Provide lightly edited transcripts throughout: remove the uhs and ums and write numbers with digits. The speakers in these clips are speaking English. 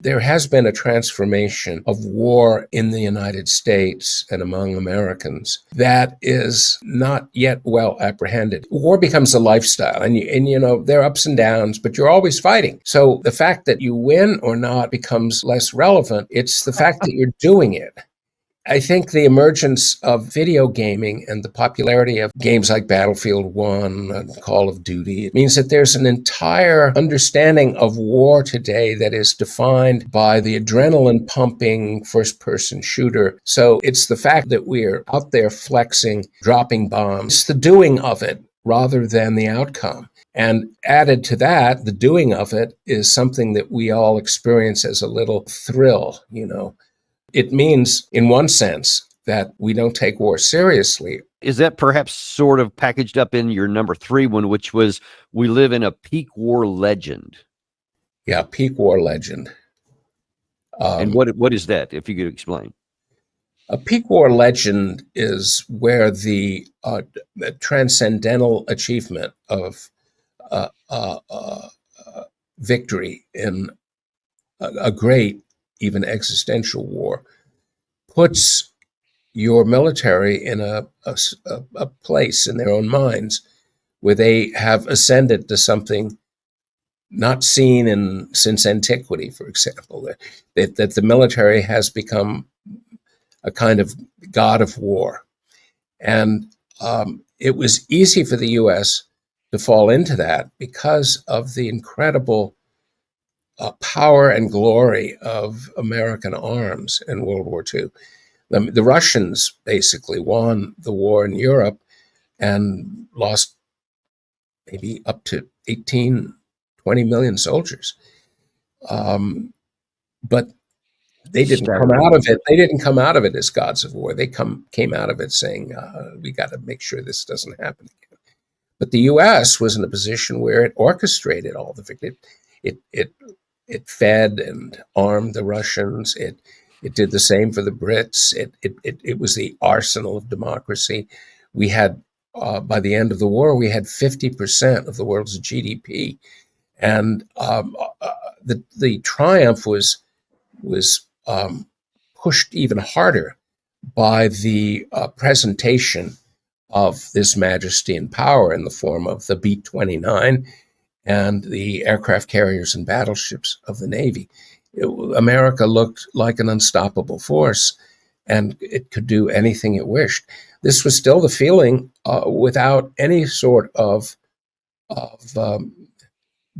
there has been a transformation of war in the United States and among Americans that is not yet well apprehended. War becomes a lifestyle, and there are ups and downs, but you're always fighting. So the fact that you win or not becomes less relevant. It's the fact that you're doing it. I think the emergence of video gaming and the popularity of games like Battlefield 1 and Call of Duty, it means that there's an entire understanding of war today that is defined by the adrenaline pumping first-person shooter. So it's the fact that we're out there flexing, dropping bombs. It's the doing of it rather than the outcome. And added to that, the doing of it is something that we all experience as a little thrill, It means, in one sense, that we don't take war seriously. Is that perhaps sort of packaged up in your number 3 one, which was we live in a peak war legend? Yeah, peak war legend. And what is that, if you could explain? A peak war legend is where the transcendental achievement of victory in a great, even existential war, puts your military in a place in their own minds where they have ascended to something not seen since antiquity, for example, that the military has become a kind of god of war. And it was easy for the U.S. to fall into that because of the incredible power and glory of American arms in World War II. The Russians basically won the war in Europe and lost maybe up to 18, 20 million soldiers. But they didn't come out of it. They didn't come out of it as gods of war. They came out of it saying, we got to make sure this doesn't happen again. But the U.S. was in a position where it orchestrated all the victory. It fed and armed the Russians. It did the same for the Brits. It was the arsenal of democracy. We had, by the end of the war, we had 50% of the world's GDP. And the triumph was pushed even harder by the presentation of this majesty and power in the form of the B-29 and the aircraft carriers and battleships of the Navy. America looked like an unstoppable force, and it could do anything it wished. This was still the feeling without any sort of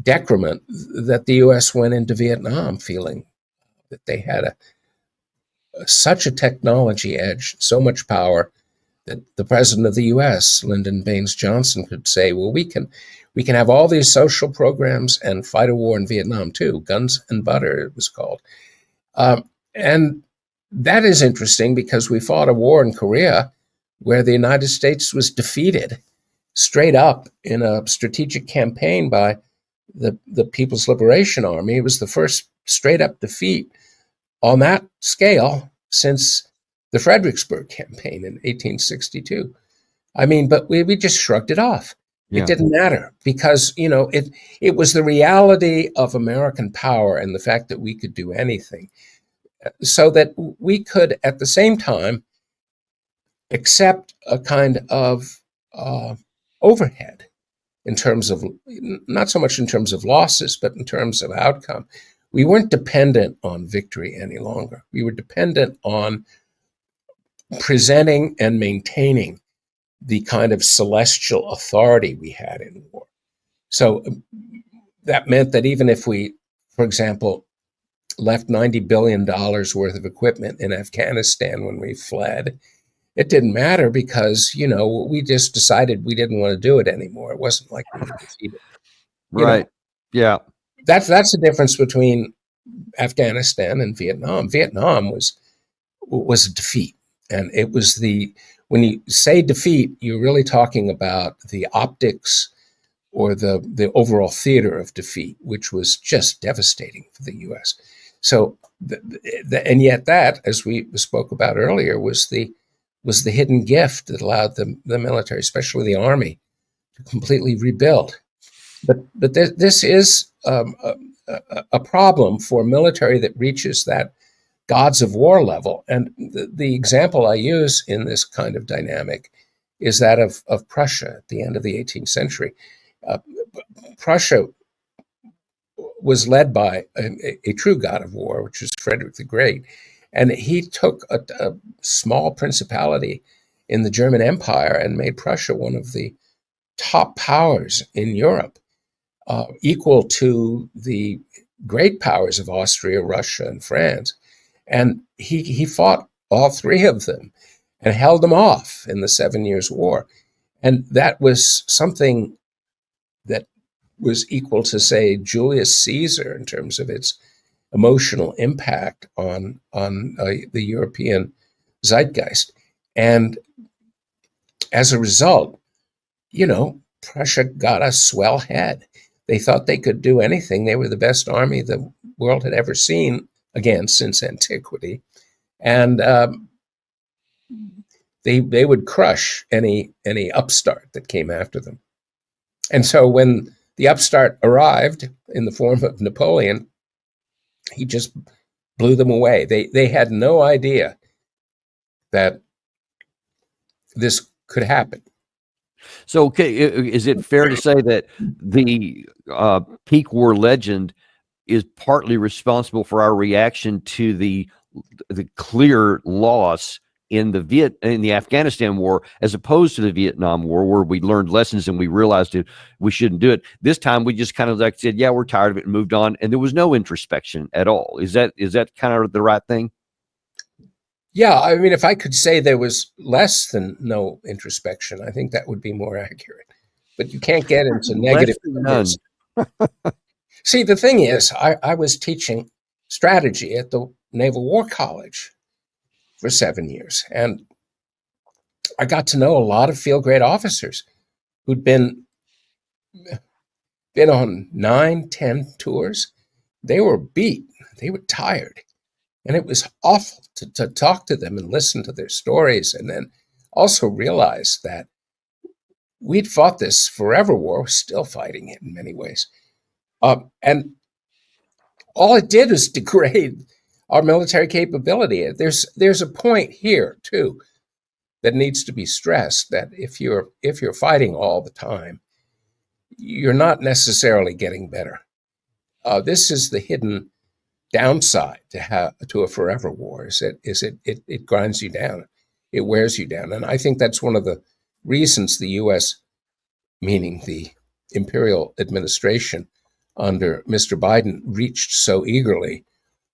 decrement that the U.S. went into Vietnam feeling that they had such a technology edge, so much power, that the president of the U.S., Lyndon Baines Johnson, could say, well, we can have all these social programs and fight a war in Vietnam too. Guns and butter, it was called. And that is interesting because we fought a war in Korea where the United States was defeated straight up in a strategic campaign by the People's Liberation Army. It was the first straight up defeat on that scale since the Fredericksburg campaign in 1862. I mean, but we just shrugged it off. Yeah. It didn't matter because, it was the reality of American power and the fact that we could do anything, so that we could at the same time accept a kind of overhead in terms of, not so much in terms of losses, but in terms of outcome. We weren't dependent on victory any longer. We were dependent on presenting and maintaining the kind of celestial authority we had in war. So that meant that even if we, for example, left $90 billion worth of equipment in Afghanistan when we fled, it didn't matter because, we just decided we didn't want to do it anymore. It wasn't like we were defeated. Right. Yeah. That's the difference between Afghanistan and Vietnam. Vietnam was a defeat. And it was when you say defeat, you're really talking about the optics or the overall theater of defeat, which was just devastating for the U.S. So, and yet that, as we spoke about earlier, was the hidden gift that allowed the military, especially the Army, to completely rebuild. But this is a problem for military that reaches that gods of war level. And the example I use in this kind of dynamic is that of Prussia at the end of the 18th century. Uh, Prussia was led by a true god of war, which is Frederick the Great. And he took a small principality in the German Empire and made Prussia one of the top powers in Europe, equal to the great powers of Austria, Russia, and France. And he fought all three of them and held them off in the 7 Years' War. And that was something that was equal to, say, Julius Caesar in terms of its emotional impact on the European zeitgeist. And as a result, Prussia got a swell head. They thought they could do anything. They were the best army the world had ever seen, again, since antiquity. And they would crush any upstart that came after them. And so when the upstart arrived in the form of Napoleon, he just blew them away. They had no idea that this could happen. So, okay, is it fair to say that the peak war legend is partly responsible for our reaction to the clear loss in the Afghanistan war, as opposed to the Vietnam War, where we learned lessons and we realized that we shouldn't do it? This time, we just kind of like said, "Yeah, we're tired of it," and moved on, and there was no introspection at all. Is that kind of the right thing? Yeah, I mean, if I could say there was less than no introspection, I think that would be more accurate. But you can't get into Less negative than numbers. none. See, the thing is, I was teaching strategy at the Naval War College for 7 years, and I got to know a lot of field grade officers who'd been on 9, 10 tours. They were beat. They were tired. And it was awful to talk to them and listen to their stories, and then also realize that we'd fought this forever war, we're still fighting it in many ways. And all it did was degrade our military capability. There's a point here, too, that needs to be stressed, that if you're fighting all the time, you're not necessarily getting better. This is the hidden downside to a forever war, is it grinds you down, it wears you down. And I think that's one of the reasons the U.S., meaning the imperial administration under Mr. Biden, reached so eagerly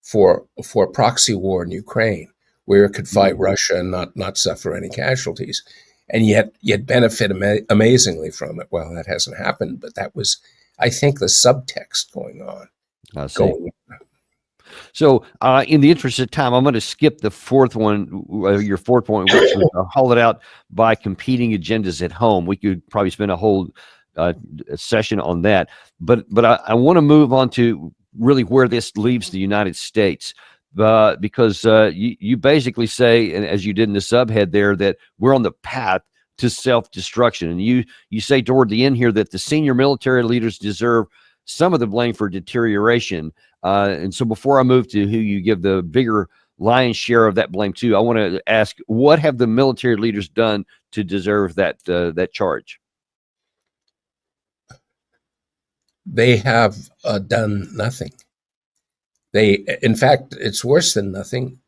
for a proxy war in Ukraine, where it could fight Russia and not suffer any casualties, and yet benefit amazingly from it. Well, that hasn't happened, but that was, I think, the subtext going on. I see. So, in the interest of time, I'm going to skip the fourth one, your fourth point, which was haul it out by competing agendas at home. We could probably spend a whole session on that, but I want to move on to really where this leaves the United States, because you basically say, and as you did in the subhead there, that we're on the path to self-destruction, and you say toward the end here that the senior military leaders deserve some of the blame for deterioration. And so before I move to who you give the bigger lion's share of that blame to, I want to ask, what have the military leaders done to deserve that charge? They have done nothing. In fact, it's worse than nothing,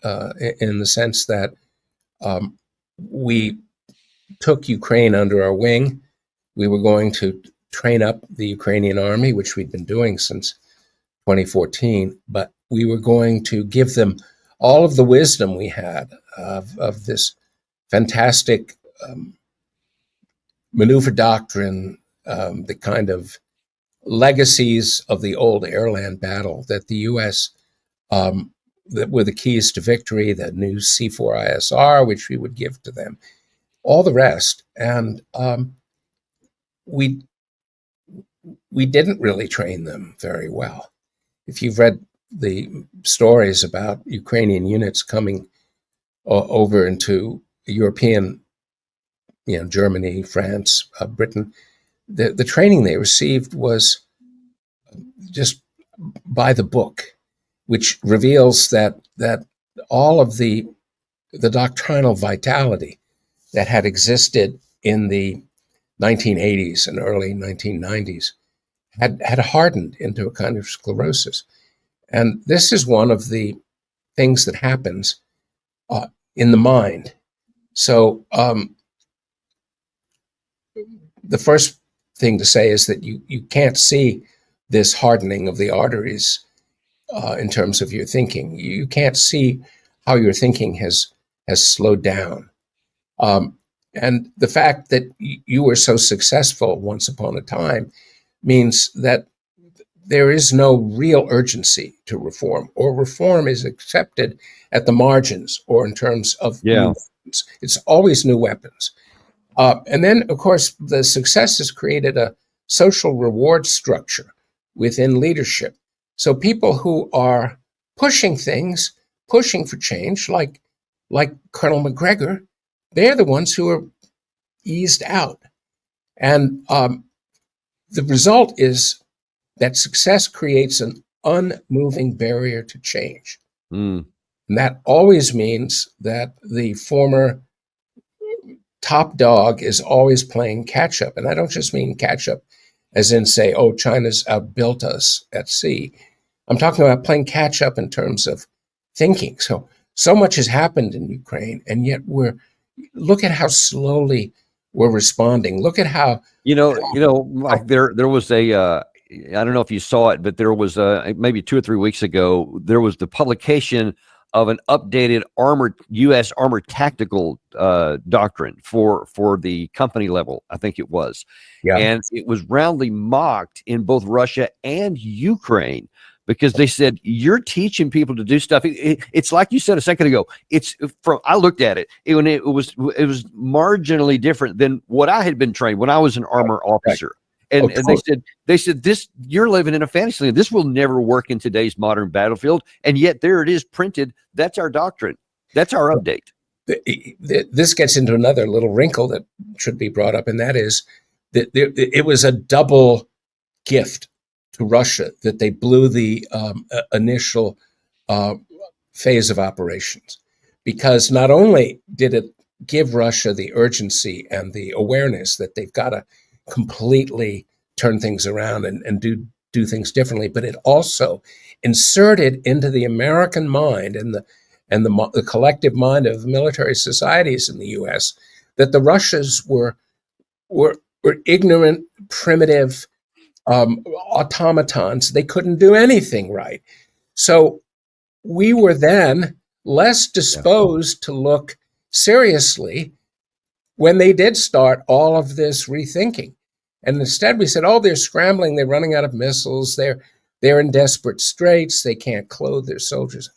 in the sense that we took Ukraine under our wing. We were going to train up the Ukrainian army, which we'd been doing since 2014, but we were going to give them all of the wisdom we had of this fantastic maneuver doctrine, the kind of legacies of the old airland battle that the U.S. That were the keys to victory, the new C4ISR, which we would give to them, all the rest. And we didn't really train them very well. If you've read the stories about Ukrainian units coming over into European, Germany, France, Britain, the training they received was just by the book, which reveals that all of the doctrinal vitality that had existed in the 1980s and early 1990s had hardened into a kind of sclerosis. And this is one of the things that happens in the mind. So the first thing to say is that you can't see this hardening of the arteries in terms of your thinking. You can't see how your thinking has slowed down. And the fact that you were so successful once upon a time means that there is no real urgency to reform, or reform is accepted at the margins or in terms of new weapons. It's always new weapons. And then, of course, the success has created a social reward structure within leadership. So people who are pushing things, pushing for change, like Colonel McGregor, they're the ones who are eased out. And the result is that success creates an unmoving barrier to change. And that always means that the former top dog is always playing catch up. And I don't just mean catch up as in say, oh, China's outbuilt us at sea. I'm talking about playing catch up in terms of thinking. So much has happened in Ukraine, and yet look at how slowly we're responding. Look at how Mike, there was a I don't know if you saw it, but there was maybe 2 or 3 weeks ago, there was the publication of an updated U.S. armored tactical doctrine for the company level, I think it was. Yeah. And it was roundly mocked in both Russia and Ukraine because they said, you're teaching people to do stuff. It's like you said a second ago. I looked at it, and it was marginally different than what I had been trained when I was an armor officer. And they said this, you're living in a fantasy land. This will never work in today's modern battlefield. And yet there it is printed. That's our doctrine. That's our update. This gets into another little wrinkle that should be brought up, and that is that it was a double gift to Russia that they blew the initial phase of operations, because not only did it give Russia the urgency and the awareness that they've got to completely turn things around and do things differently, but it also inserted into the American mind and the collective mind of military societies in the U.S. that the Russians were ignorant, primitive automatons. They couldn't do anything right. So we were then less disposed to look seriously when they did start all of this rethinking. And instead we said, oh, they're scrambling, they're running out of missiles, they're in desperate straits, they can't clothe their soldiers.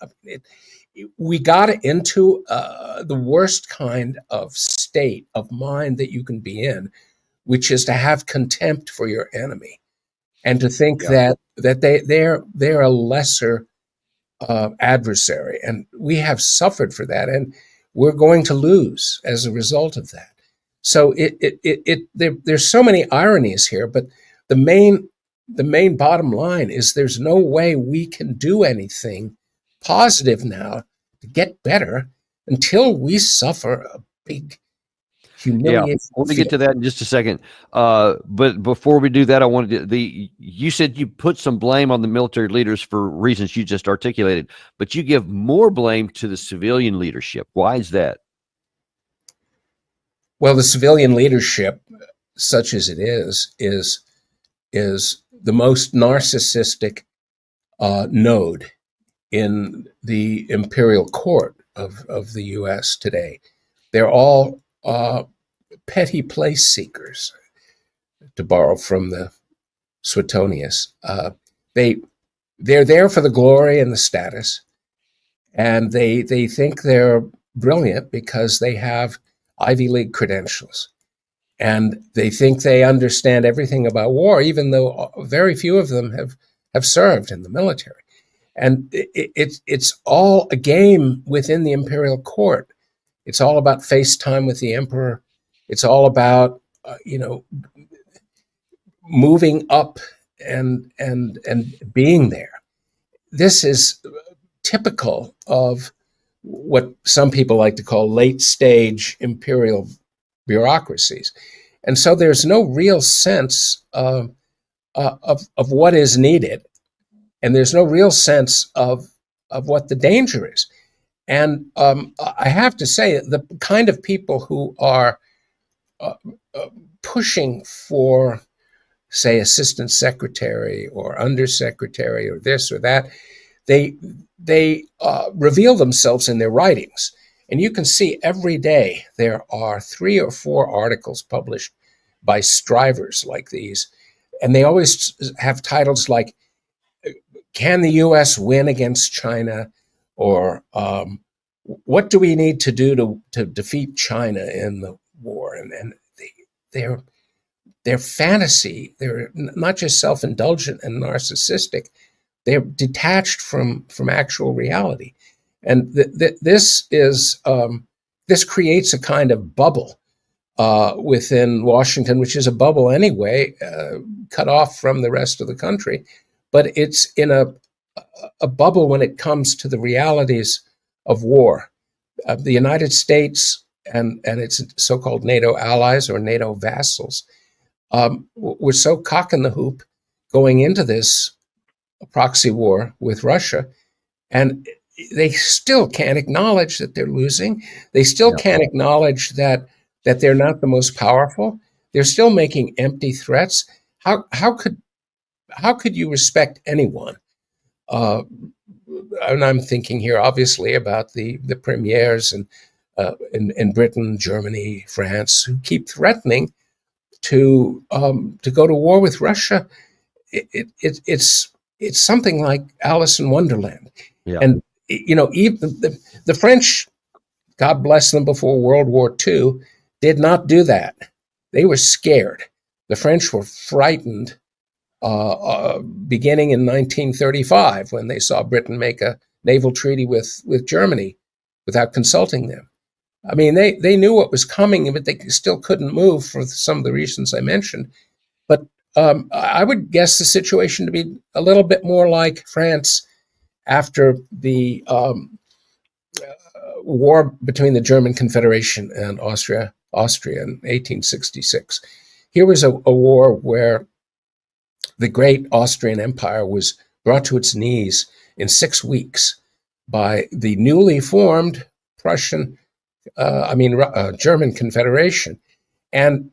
We got into the worst kind of state of mind that you can be in, which is to have contempt for your enemy and to think that they're a lesser adversary. And we have suffered for that, and we're going to lose as a result of that. So there's so many ironies here, but the main bottom line is there's no way we can do anything positive now to get better until we suffer a big humiliation. Yeah, we'll get to that in just a second. But before we do that, I wanted you said you put some blame on the military leaders for reasons you just articulated, but you give more blame to the civilian leadership. Why is that? Well, the civilian leadership, such as it is the most narcissistic node in the imperial court of the U.S. today. They're all petty place seekers, to borrow from the Suetonius. They're there for the glory and the status, and they think they're brilliant because they have Ivy League credentials, and they think they understand everything about war, even though very few of them have served in the military. And it's all a game within the imperial court. It's all about FaceTime with the emperor. It's all about moving up and being there. This is typical of what some people like to call late stage imperial bureaucracies. And so there's no real sense of what is needed, and there's no real sense of what the danger is. And I have to say, the kind of people who are uh, pushing for, say, assistant secretary or undersecretary or this or that, they reveal themselves in their writings. And you can see every day there are 3 or 4 articles published by strivers like these. And they always have titles like, "Can the US win against China?" Or "What do we need to do to defeat China in the war?" And they're, their fantasy, they're not just self-indulgent and narcissistic, they're detached from actual reality. And this creates a kind of bubble within Washington, which is a bubble anyway, cut off from the rest of the country. But it's in a bubble when it comes to the realities of war. The United States and its so-called NATO allies or NATO vassals were so cock in the hoop going into this proxy war with Russia, and they still can't acknowledge that they're losing. They still can't acknowledge that they're not the most powerful. They're still making empty threats. How could you respect anyone? And I'm thinking here, obviously, about the premiers in Britain, Germany, France, who keep threatening to go to war with Russia. It's something like Alice in Wonderland. Yeah. And even the French, God bless them, before World War II, did not do that. They were scared. The French were frightened beginning in 1935 when they saw Britain make a naval treaty with Germany without consulting them. I mean, they knew what was coming, but they still couldn't move for some of the reasons I mentioned. But I would guess the situation to be a little bit more like France after the war between the German Confederation and Austria in 1866. Here was a war where the great Austrian Empire was brought to its knees in 6 weeks by the newly formed German Confederation. And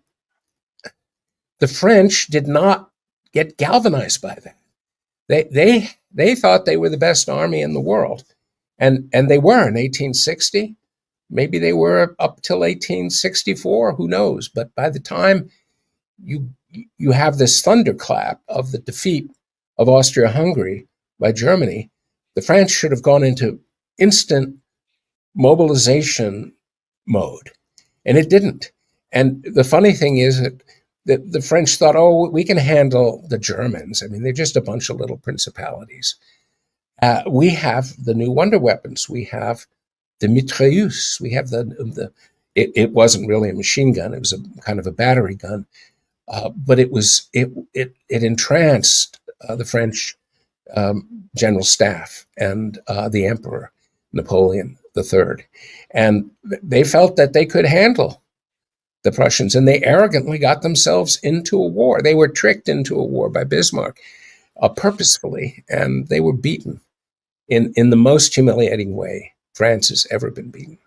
the French did not get galvanized by that. They thought they were the best army in the world, and they were in 1860. Maybe they were up till 1864. Who knows? But by the time you have this thunderclap of the defeat of Austria-Hungary by Germany, the French should have gone into instant mobilization mode, and it didn't. And the funny thing is that the French thought, oh, we can handle the Germans. I mean, they're just a bunch of little principalities. We have the new wonder weapons. We have the mitrailleuse. We have it wasn't really a machine gun. It was a kind of a battery gun. But it entranced the French general staff and the Emperor Napoleon III, and they felt that they could handle the Prussians, and they arrogantly got themselves into a war. They were tricked into a war by Bismarck purposefully, and they were beaten in the most humiliating way France has ever been beaten.